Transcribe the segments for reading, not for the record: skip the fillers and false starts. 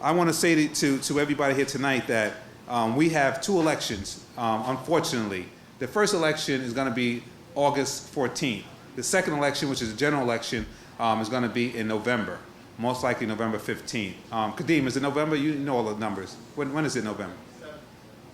I want to say to everybody here tonight that we have two elections, unfortunately. The first election is going to be August 14th. The second election, which is a general election, is going to be in November, most likely November 15th. Kadeem, is it November? You know all the numbers. When is it November? 7th.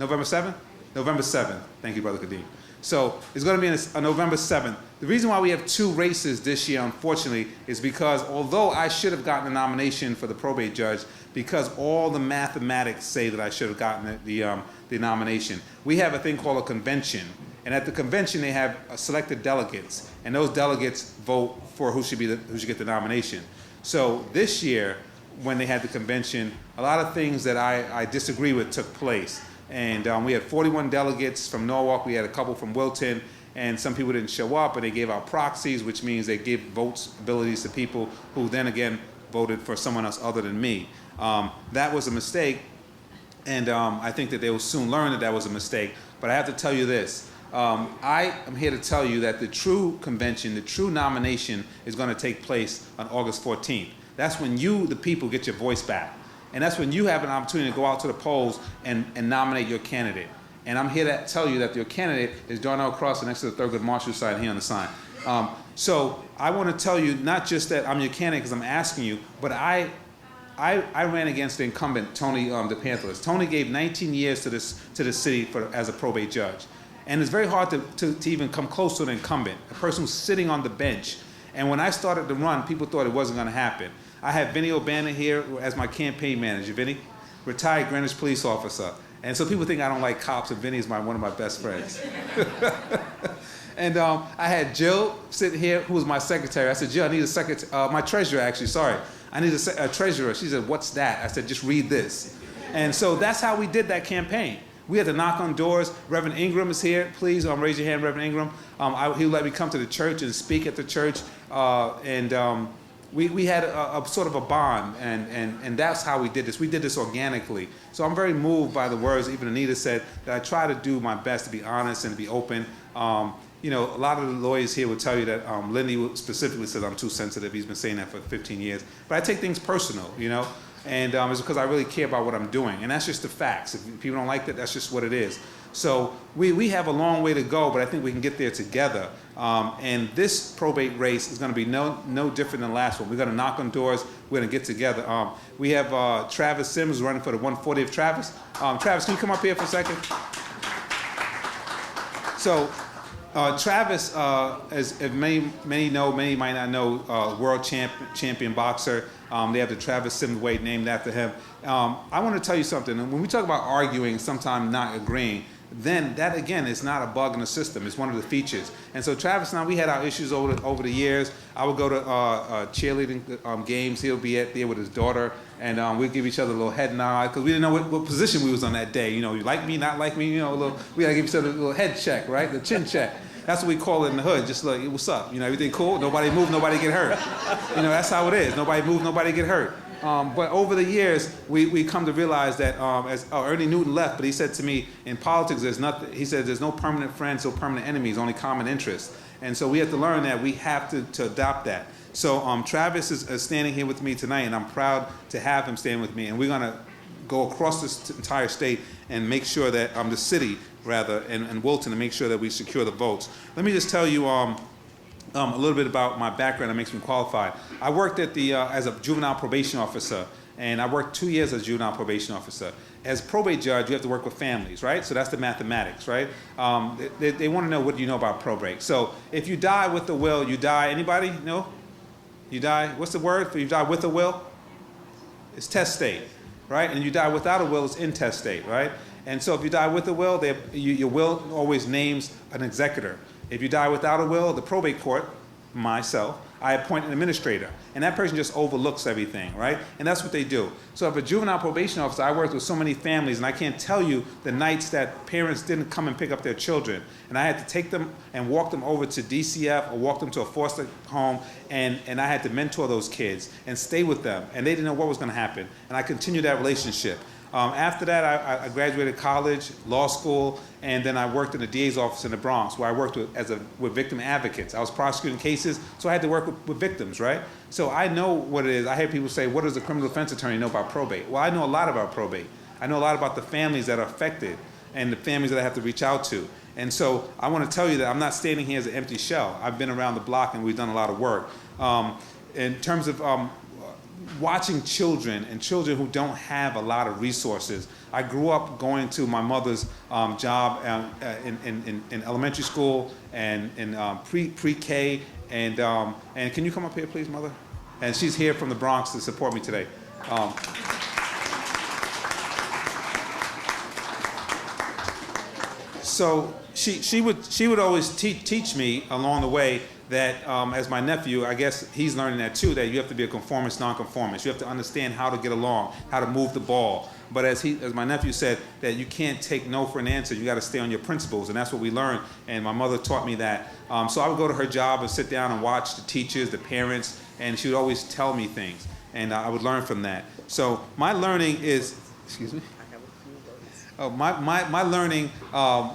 November 7th? November 7th. Thank you, Brother Kadeem. So it's going to be on November 7th. The reason why we have two races this year, unfortunately, is because although I should have gotten a nomination for the probate judge, because all the mathematics say that I should have gotten the nomination, we have a thing called a convention. And at the convention, they have selected delegates, and those delegates vote for who should get the nomination. So this year, when they had the convention, a lot of things that I disagree with took place. And we had 41 delegates from Norwalk, we had a couple from Wilton, and some people didn't show up, and they gave out proxies, which means they gave votes abilities to people who then again voted for someone else other than me. That was a mistake, and I think that they will soon learn that that was a mistake. But I have to tell you this. I am here to tell you that the true convention, the true nomination is going to take place on August 14th. That's when you, the people, get your voice back. And that's when you have an opportunity to go out to the polls and nominate your candidate. And I'm here to tell you that your candidate is Darnell Crosland next to the Thurgood Marshall sign here on the sign. So I want to tell you not just that I'm your candidate because I'm asking you, but I ran against the incumbent, Tony DePanthelis. Tony gave 19 years to the city as a probate judge. And it's very hard to even come close to an incumbent, a person who's sitting on the bench. And when I started to run, people thought it wasn't going to happen. I had Vinny O'Bannon here as my campaign manager. Vinny, retired Greenwich police officer. And so people think I don't like cops, and Vinny is one of my best friends. And I had Jill sitting here, who was my secretary. I said, Jill, I need a secretary, my treasurer actually, sorry. I need a treasurer. She said, what's that? I said, just read this. And so that's how we did that campaign. We had to knock on doors. Reverend Ingram is here. Please raise your hand, Reverend Ingram. He let me come to the church and speak at the church. We had a sort of a bond, and that's how we did this. We did this organically. So I'm very moved by the words even Anita said, that I try to do my best to be honest and be open. You know, a lot of the lawyers here will tell you that Lindy specifically says I'm too sensitive. He's been saying that for 15 years. But I take things personal, you know, and it's because I really care about what I'm doing. And that's just the facts. If people don't like that, that's just what it is. So we have a long way to go, but I think we can get there together. And this probate race is going to be no different than the last one. We're going to knock on doors. We're going to get together. We have Travis Sims running for the 140th. Travis, can you come up here for a second? So Travis, as many know, many might not know, world champion boxer. They have the Travis Sims weight named after him. I want to tell you something. When we talk about arguing, sometimes not agreeing, then that again is not a bug in the system. It's one of the features. And so Travis and I, we had our issues over the years. I would go to cheerleading games. He'll be there with his daughter, and we'd give each other a little head nod because we didn't know what position we was on that day. You know, you like me, not like me. You know, we gotta give each other a little head check, right? The chin check. That's what we call it in the hood. Just like, what's up? You know, everything cool? Nobody move, nobody get hurt. You know, that's how it is. Nobody move, nobody get hurt. But over the years, we come to realize that as Ernie Newton left, but he said to me, in politics, there's nothing. He said, there's no permanent friends, no permanent enemies, only common interests. And so we have to learn that we have to adopt that. So Travis is standing here with me tonight, and I'm proud to have him stand with me. And we're going to go across this entire state and make sure that the city, rather, and Wilton, to make sure that we secure the votes. Let me just tell you a little bit about my background that makes me qualified. I worked at as a juvenile probation officer, and I worked 2 years as a juvenile probation officer. As probate judge, you have to work with families, right? So that's the mathematics, right? They want to know what you know about probate. So if you die with a will, you die. Anybody? No? You die. What's the word for you die with a will? It's testate, right? And you die without a will, it's intestate, right? And so if you die with a will, your will always names an executor. If you die without a will, the probate court, myself, I appoint an administrator. And that person just overlooks everything, right? And that's what they do. So if a juvenile probation officer, I worked with so many families, and I can't tell you the nights that parents didn't come and pick up their children. And I had to take them and walk them over to DCF or walk them to a foster home, and I had to mentor those kids and stay with them. And they didn't know what was going to happen. And I continued that relationship. After that, I graduated college, law school, and then I worked in the DA's office in the Bronx, where I worked with victim advocates. I was prosecuting cases, so I had to work with victims, right? So I know what it is. I hear people say, what does a criminal defense attorney know about probate? Well, I know a lot about probate. I know a lot about the families that are affected and the families that I have to reach out to. And so I want to tell you that I'm not standing here as an empty shell. I've been around the block and we've done a lot of work. In terms of watching children and children who don't have a lot of resources. I grew up going to my mother's job in elementary school and in pre-K. And can you come up here, please, Mother? And she's here from the Bronx to support me today. So she would always teach me along the way that as my nephew, I guess he's learning that too, that you have to be a conformist, nonconformist. You have to understand how to get along, how to move the ball. But as my nephew said, that you can't take no for an answer. You got to stay on your principles, and that's what we learned. And my mother taught me that. So I would go to her job and sit down and watch the teachers, the parents, and she would always tell me things, and I would learn from that. So my learning is, excuse me? Oh, my learning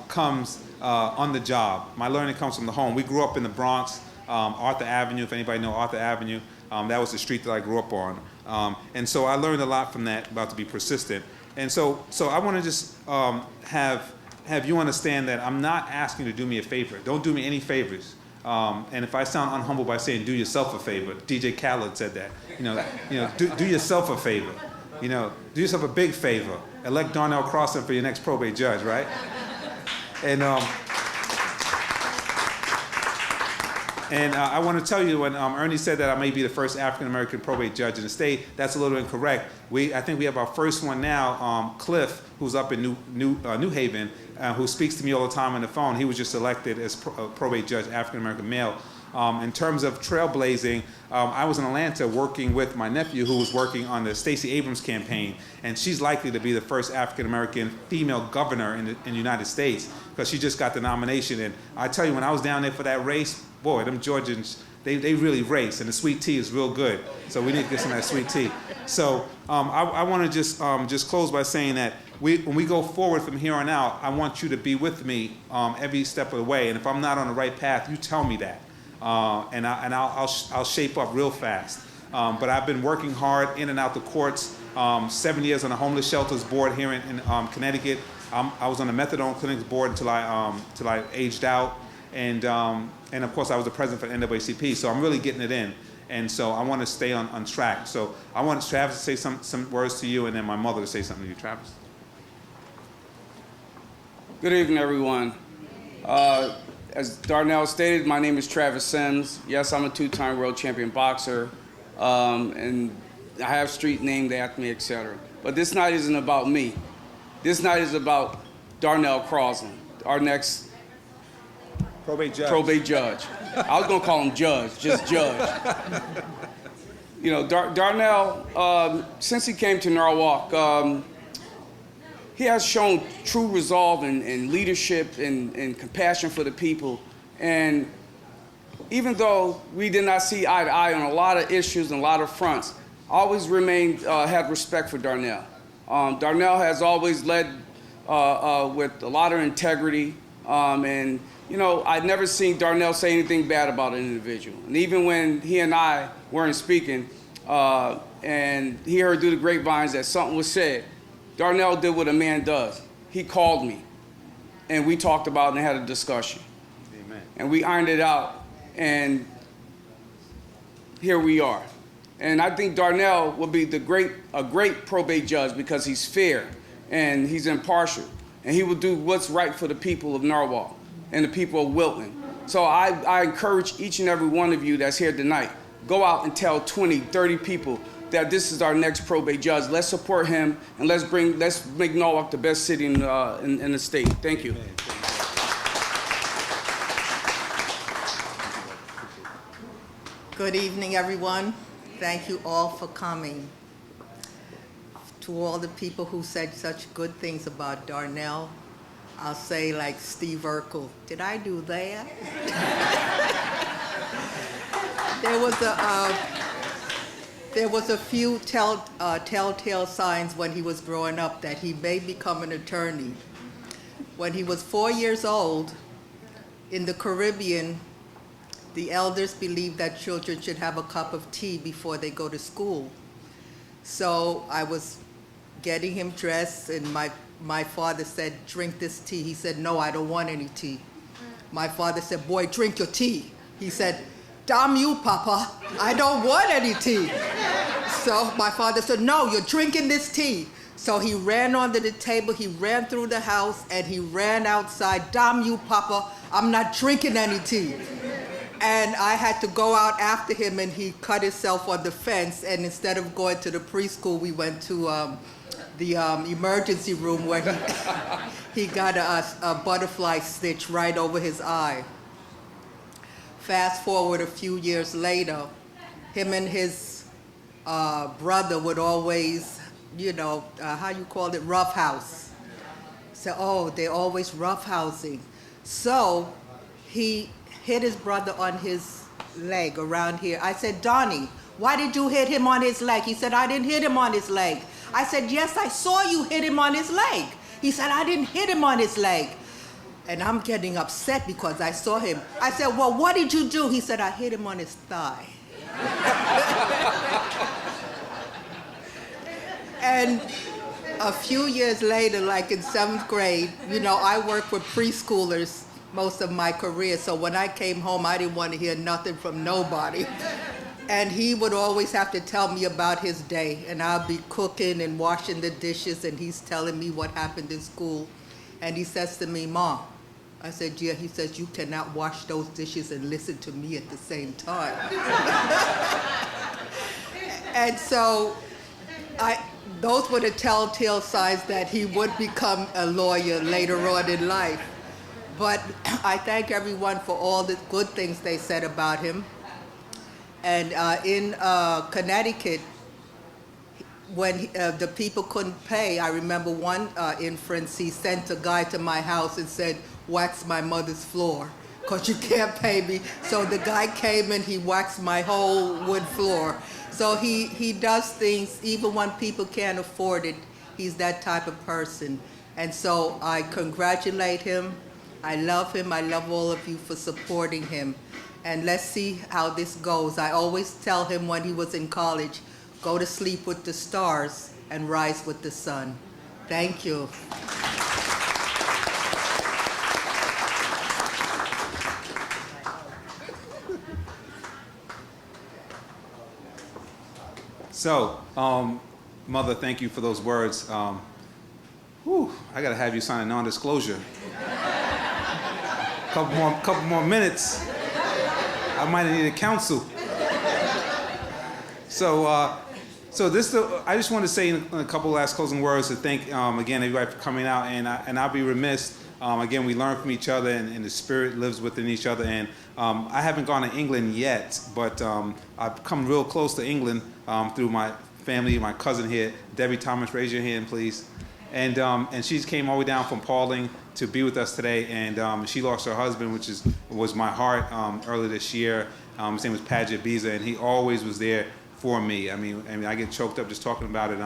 comes on the job. My learning comes from the home. We grew up in the Bronx, Arthur Avenue, if anybody know Arthur Avenue. That was the street that I grew up on. And so I learned a lot from that about to be persistent. And so I want to just have you understand that I'm not asking you to do me a favor. Don't do me any favors. And if I sound unhumble by saying do yourself a favor, DJ Khaled said that. Do yourself a favor. Do yourself a big favor. Elect Darnell Crosland for your next probate judge, right? And I want to tell you, when Ernie said that I may be the first African-American probate judge in the state, that's a little incorrect. I think we have our first one now, Cliff, who's up in New Haven, who speaks to me all the time on the phone. He was just elected as probate judge, African-American male. In terms of trailblazing, I was in Atlanta working with my nephew who was working on the Stacey Abrams campaign, and she's likely to be the first African-American female governor in the United States because she just got the nomination. And I tell you, when I was down there for that race, boy, them Georgians, they really race, and the sweet tea is real good. So we need to get some of that sweet tea. So I want to just close by saying that when we go forward from here on out, I want you to be with me every step of the way. And if I'm not on the right path, you tell me that. And I'll shape up real fast. But I've been working hard in and out the courts. 7 years on the homeless shelters board here in Connecticut. I was on the methadone clinics board until I aged out, and of course I was the president for the NAACP. So I'm really getting it in, and so I want to stay on track. So I want Travis to say some words to you, and then my mother to say something to you, Travis. Good evening, everyone. As Darnell stated, my name is Travis Sims. Yes, I'm a two-time world champion boxer, and I have street named after me, etc. But this night isn't about me. This night is about Darnell Crosland, our next probate judge. I was gonna call him judge, just judge. Darnell, since he came to Norwalk, he has shown true resolve and leadership and compassion for the people. And even though we did not see eye to eye on a lot of issues and a lot of fronts, I always had respect for Darnell. Darnell has always led with a lot of integrity. And I'd never seen Darnell say anything bad about an individual. And even when he and I weren't speaking, and he heard through the grapevines that something was said, Darnell did what a man does. He called me, and we talked about it and had a discussion. Amen. And we ironed it out, and here we are. And I think Darnell will be a great probate judge because he's fair and he's impartial, and he will do what's right for the people of Norwalk and the people of Wilton. So I encourage each and every one of you that's here tonight, go out and tell 20, 30 people that this is our next probate judge. Let's support him, and let's make Norwalk the best city in the state. Thank you. Good evening, everyone. Thank you all for coming. To all the people who said such good things about Darnell, I'll say like Steve Urkel, did I do that? there was a few telltale signs when he was growing up that he may become an attorney. When he was 4 years old, in the Caribbean, the elders believed that children should have a cup of tea before they go to school. So I was getting him dressed, and my father said, "Drink this tea." He said, "No, I don't want any tea." My father said, "Boy, drink your tea." He said, "Damn you, Papa, I don't want any tea." So my father said, "No, you're drinking this tea." So he ran under the table, he ran through the house, and he ran outside. "Damn you, Papa, I'm not drinking any tea." And I had to go out after him, and he cut himself on the fence, and instead of going to the preschool, we went to the emergency room where he got a butterfly stitch right over his eye. Fast forward a few years later, him and his brother would always, how you call it, roughhouse. So, oh, they're always roughhousing. So he hit his brother on his leg around here. I said, "Donnie, why did you hit him on his leg?" He said, "I didn't hit him on his leg." I said, "Yes, I saw you hit him on his leg." He said, "I didn't hit him on his leg." And I'm getting upset because I saw him. I said, "Well, what did you do?" He said, "I hit him on his thigh." And a few years later, like in 7th grade, I worked with preschoolers most of my career, so when I came home, I didn't want to hear nothing from nobody. And he would always have to tell me about his day, and I'll be cooking and washing the dishes, and he's telling me what happened in school. And he says to me, "Mom," I said, "Yeah." He says, "You cannot wash those dishes and listen to me at the same time." And so those were the telltale signs that he would become a lawyer later on in life. But I thank everyone for all the good things they said about him. And in Connecticut, when the people couldn't pay, I remember one inference, he sent a guy to my house and said, "Wax my mother's floor, because you can't pay me." So the guy came and he waxed my whole wood floor. So he does things even when people can't afford it. He's that type of person. And so I congratulate him. I love him. I love all of you for supporting him. And let's see how this goes. I always tell him when he was in college, go to sleep with the stars and rise with the sun. Thank you. So, Mother, thank you for those words. I got to have you sign a non-disclosure. Couple more minutes. I might have needed counsel. I just want to say a couple last closing words to thank again everybody for coming out, and I'll be remiss. Again, we learn from each other, and the spirit lives within each other. And I haven't gone to England yet, but I've come real close to England through my family, my cousin here, Debbie Thomas. Raise your hand, please. And she came all the way down from Pauling to be with us today, and she lost her husband, which was my heart earlier this year. His name was Padgett Biza, and he always was there for me. I mean, I get choked up just talking about it.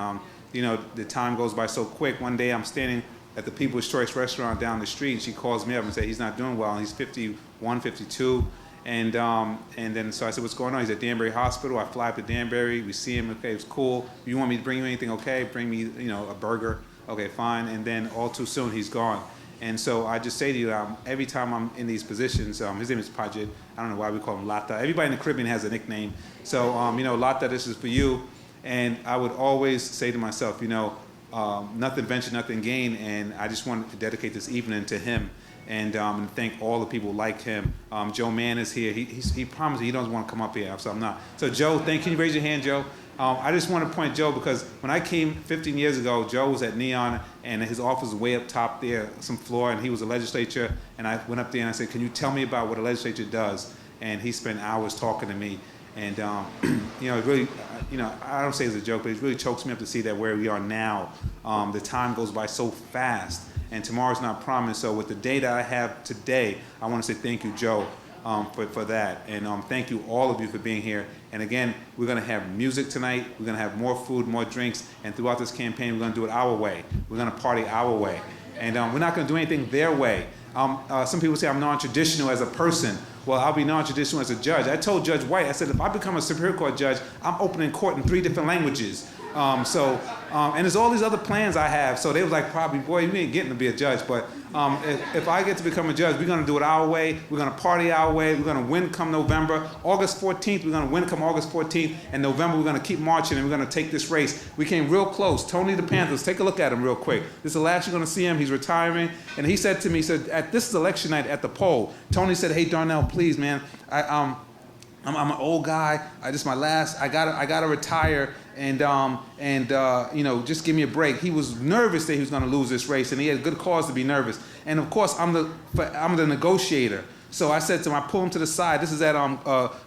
The time goes by so quick. One day I'm standing at the People's Choice restaurant down the street, and she calls me up and says he's not doing well, and he's 51, 52. And then so I said, "What's going on?" He's at Danbury Hospital. I fly up to Danbury. We see him. Okay, it's cool. You want me to bring you anything? Okay, bring me a burger. Okay, fine. And then all too soon he's gone. And so I just say to you, every time I'm in these positions, his name is Padgett. I don't know why we call him Lata. Everybody in the Caribbean has a nickname. So Lata, this is for you. And I would always say to myself, nothing venture, nothing gain. And I just wanted to dedicate this evening to him. And thank all the people like him. Joe Mann is here. He promised he doesn't want to come up here, so I'm not. So Joe, can you raise your hand, Joe? I just want to point Joe, because when I came 15 years ago, Joe was at Neon, and his office was way up top there, some floor, and he was a legislature. And I went up there and I said, "Can you tell me about what a legislature does?" And he spent hours talking to me. And it really, I don't say it's a joke, but it really chokes me up to see that where we are now, the time goes by so fast. And tomorrow's not promised. So with the day that I have today, I want to say thank you, Joe, for that. And thank you, all of you, for being here. And again, we're going to have music tonight. We're going to have more food, more drinks. And throughout this campaign, we're going to do it our way. We're going to party our way. And we're not going to do anything their way. Some people say I'm non-traditional as a person. Well, I'll be non-traditional as a judge. I told Judge White, I said, if I become a Superior Court judge, I'm opening court in 3 different languages. And there's all these other plans I have. So they was like, probably, boy, you ain't getting to be a judge. But if I get to become a judge, we're going to do it our way. We're going to party our way. We're going to win come November. August 14th, we're going to win come August 14th. And November, we're going to keep marching, and we're going to take this race. We came real close. Tony the Panthers, take a look at him real quick. This is the last you're going to see him. He's retiring. And he said to me, he said, at this is election night at the poll, Tony said, hey, Darnell, please, man, I'm an old guy. This is my last. I gotta retire, and you know, just give me a break. He was nervous that he was going to lose this race, and he had good cause to be nervous. And of course, I'm the negotiator. So I said to him, I pulled him to the side. This is at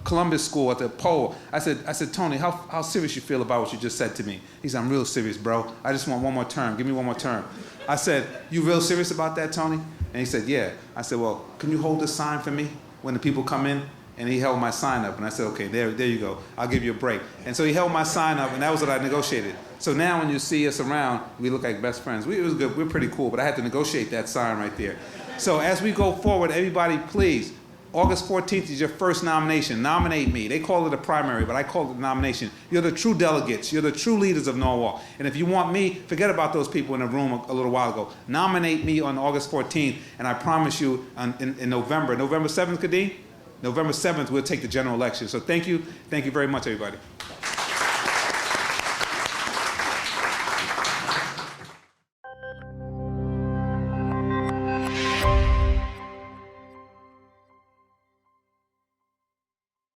Columbus School at the poll. I said, Tony, how serious you feel about what you just said to me? He said, I'm real serious, bro. I just want one more term. Give me one more term. I said, you real serious about that, Tony? And he said, yeah. I said, well, can you hold this sign for me when the people come in? And he held my sign up, and I said, okay, there you go. I'll give you a break. And so he held my sign up, and that was what I negotiated. So now when you see us around, we look like best friends. It was good. We're pretty cool, but I had to negotiate that sign right there. So as we go forward, everybody, please, August 14th is your first nomination. Nominate me. They call it a primary, but I call it a nomination. You're the true delegates. You're the true leaders of Norwalk. And if you want me, forget about those people in the room a little while ago. Nominate me on August 14th, and I promise you in November 7th, Kadeem? November 7th, we'll take the general election. So thank you very much, everybody.